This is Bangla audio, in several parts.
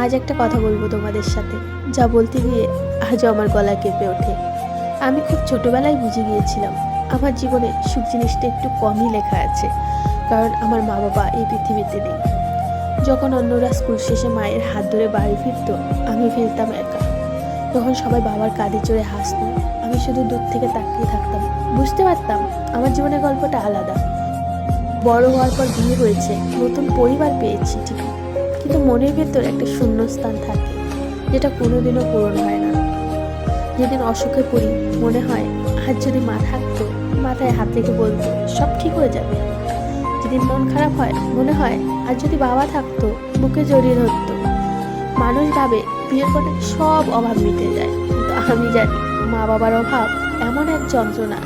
আজ একটা কথা বলবো তোমাদের সাথে, যা বলতে গিয়ে আজও আমার গলা কেঁপে ওঠে। আমি খুব ছোটবেলায় বুঝে গিয়েছিলাম আমার জীবনে সুখ জিনিসটা একটু কমই লেখা আছে, কারণ আমার মা বাবা এই পৃথিবীতে নেই। যখন অন্যরা স্কুল শেষে মায়ের হাত ধরে বাড়ি ফিরত, আমি ফিরতাম একা। তখন সবাই বাবার কাঁধে চড়ে হাসত, আমি শুধু দূর থেকে তাকিয়ে থাকতাম। বুঝতে পারতাম আমার জীবনের গল্পটা আলাদা। বড় হওয়ার পর বিয়ে হয়েছে, নতুন পরিবার পেয়েছি ঠিকই, কিন্তু মনের ভেতর একটা শূন্যস্থান থাকে, যেটা কোনোদিনও পূরণ হয় না। যেদিন অসুখে পড়ি মনে হয় আজ যদি মা থাকতো, মাথায় হাত রেখে বলতো সব ঠিক হয়ে যাবে। যেদিন মন খারাপ হয় মনে হয় আজ যদি বাবা থাকতো, বুকে জড়িয়ে ধরতো। মানুষ ভাবে বিয়ের পরে সব অভাব মিটে যায়, কিন্তু আমি জানি মা বাবার অভাব এমন এক যন্ত্রণা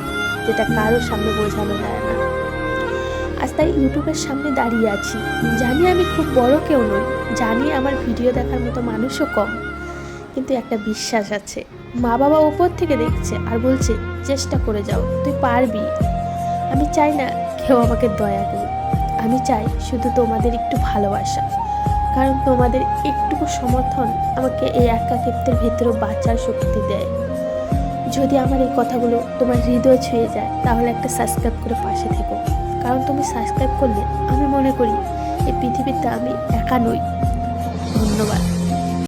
যেটা কারোর সামনে বোঝানো যায় না। আজ তাই ইউটিউবের সামনে দাঁড়িয়ে আছি। জানি আমি খুব বড় কেউ নই, জানি আমার ভিডিও দেখার মতো মানুষও কম, কিন্তু একটা বিশ্বাস আছে, মা বাবা ওপর থেকে দেখছে আর বলছে চেষ্টা করে যাও, তুই পারবি। আমি চাই না কেউ আমাকে দয়া করুক, আমি চাই শুধু তোমাদের একটু ভালোবাসা, কারণ তোমাদের একটুকু সমর্থন আমাকে এই একাকিত্বের ভেতরেও বাঁচার শক্তি দেয়। যদি আমার এই কথাগুলো তোমার হৃদয় ছুঁয়ে যায়, তাহলে একটা সাবস্ক্রাইব করে পাশে থেকো, কারণ তুমি সাবস্ক্রাইব করলে আমি মনে করি এই পৃথিবীতে আমি একা নই। ধন্যবাদ।